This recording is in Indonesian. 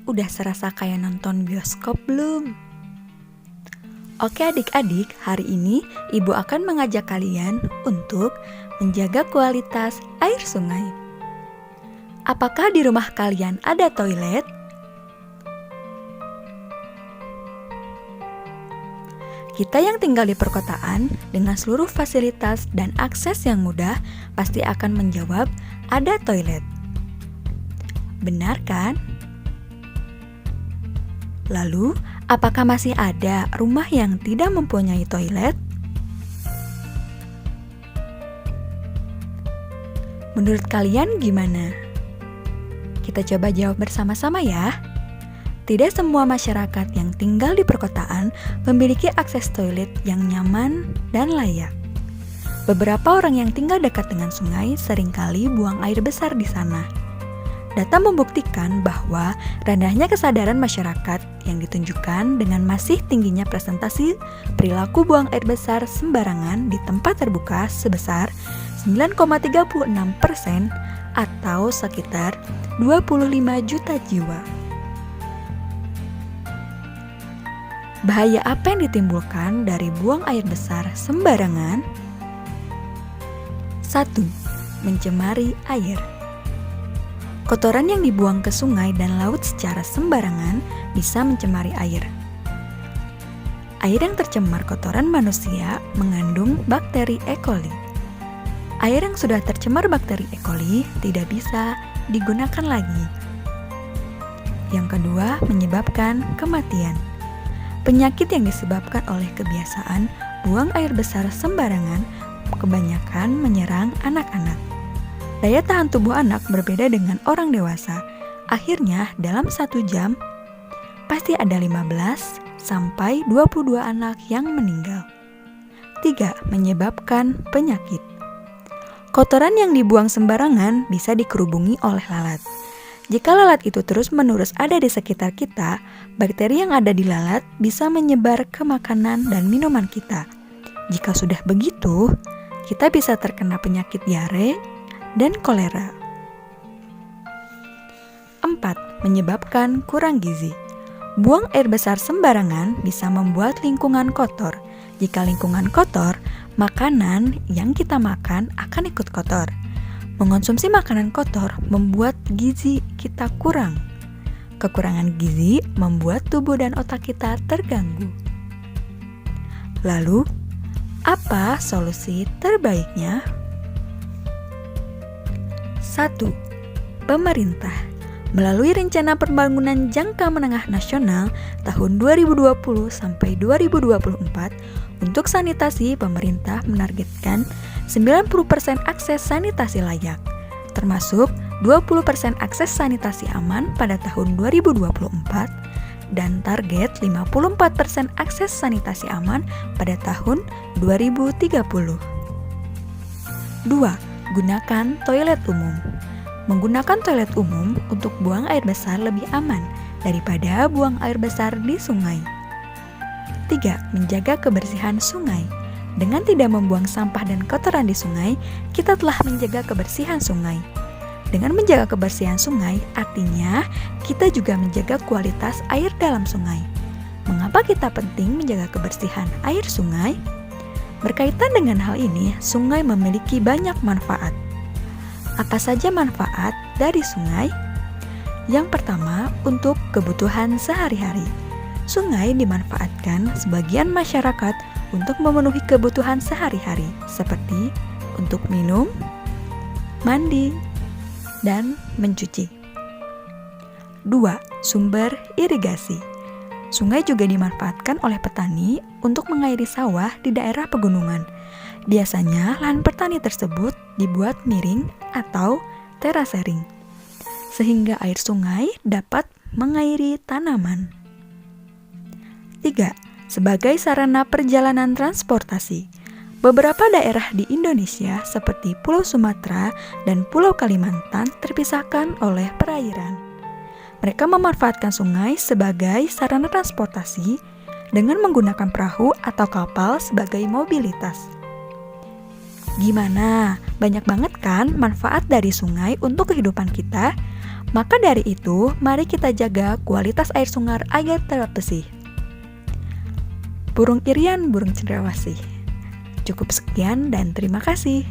udah serasa kayak nonton bioskop belum? Oke adik-adik, hari ini Ibu akan mengajak kalian untuk menjaga kualitas air sungai. Apakah di rumah kalian ada toilet? Kita yang tinggal di perkotaan dengan seluruh fasilitas dan akses yang mudah pasti akan menjawab ada toilet. Benar kan? Lalu, apakah masih ada rumah yang tidak mempunyai toilet? Menurut kalian gimana? Kita coba jawab bersama-sama ya. Tidak semua masyarakat yang tinggal di perkotaan memiliki akses toilet yang nyaman dan layak. Beberapa orang yang tinggal dekat dengan sungai seringkali buang air besar di sana. Data membuktikan bahwa rendahnya kesadaran masyarakat yang ditunjukkan dengan masih tingginya presentasi perilaku buang air besar sembarangan di tempat terbuka sebesar 9,36% atau sekitar 25 juta jiwa. Bahaya apa yang ditimbulkan dari buang air besar sembarangan? 1. Mencemari air. Kotoran yang dibuang ke sungai dan laut secara sembarangan bisa mencemari air. Air yang tercemar kotoran manusia mengandung bakteri E. coli. Air yang sudah tercemar bakteri E. coli tidak bisa digunakan lagi. Yang kedua, menyebabkan kematian. Penyakit yang disebabkan oleh kebiasaan buang air besar sembarangan kebanyakan menyerang anak-anak. Daya tahan tubuh anak berbeda dengan orang dewasa. Akhirnya dalam 1 jam pasti ada 15 sampai 22 anak yang meninggal. 3. Menyebabkan penyakit. Kotoran yang dibuang sembarangan bisa dikerubungi oleh lalat. Jika lalat itu terus-menerus ada di sekitar kita, bakteri yang ada di lalat bisa menyebar ke makanan dan minuman kita. Jika sudah begitu, kita bisa terkena penyakit diare dan kolera. 4. Menyebabkan kurang gizi. Buang air besar sembarangan bisa membuat lingkungan kotor. Jika lingkungan kotor, makanan yang kita makan akan ikut kotor. Mengonsumsi makanan kotor membuat gizi kita kurang. Kekurangan gizi membuat tubuh dan otak kita terganggu. Lalu, apa solusi terbaiknya? 1. Pemerintah melalui Rencana Pembangunan Jangka Menengah Nasional tahun 2020 sampai 2024 untuk sanitasi, pemerintah menargetkan 90% akses sanitasi layak, termasuk 20% akses sanitasi aman pada tahun 2024 dan target 54% akses sanitasi aman pada tahun 2030. 2. Gunakan toilet umum. Menggunakan toilet umum untuk buang air besar lebih aman daripada buang air besar di sungai. 3. Menjaga kebersihan sungai. Dengan tidak membuang sampah dan kotoran di sungai, kita telah menjaga kebersihan sungai. Dengan menjaga kebersihan sungai, artinya kita juga menjaga kualitas air dalam sungai. Mengapa kita penting menjaga kebersihan air sungai? Berkaitan dengan hal ini, sungai memiliki banyak manfaat. Apa saja manfaat dari sungai? Yang pertama, untuk kebutuhan sehari-hari. Sungai dimanfaatkan sebagian masyarakat untuk memenuhi kebutuhan sehari-hari seperti untuk minum, mandi, dan mencuci. 2. Sumber irigasi. Sungai juga dimanfaatkan oleh petani untuk mengairi sawah di daerah pegunungan. Biasanya lahan petani tersebut dibuat miring atau terasering, sehingga air sungai dapat mengairi tanaman. 3. Sebagai sarana perjalanan transportasi. Beberapa daerah di Indonesia seperti Pulau Sumatera dan Pulau Kalimantan terpisahkan oleh perairan. Mereka memanfaatkan sungai sebagai sarana transportasi dengan menggunakan perahu atau kapal sebagai mobilitas. Gimana? Banyak banget kan manfaat dari sungai untuk kehidupan kita? Maka dari itu, mari kita jaga kualitas air sungai agar tetap bersih. Burung Irian, burung cendrawasih. Cukup sekian dan terima kasih.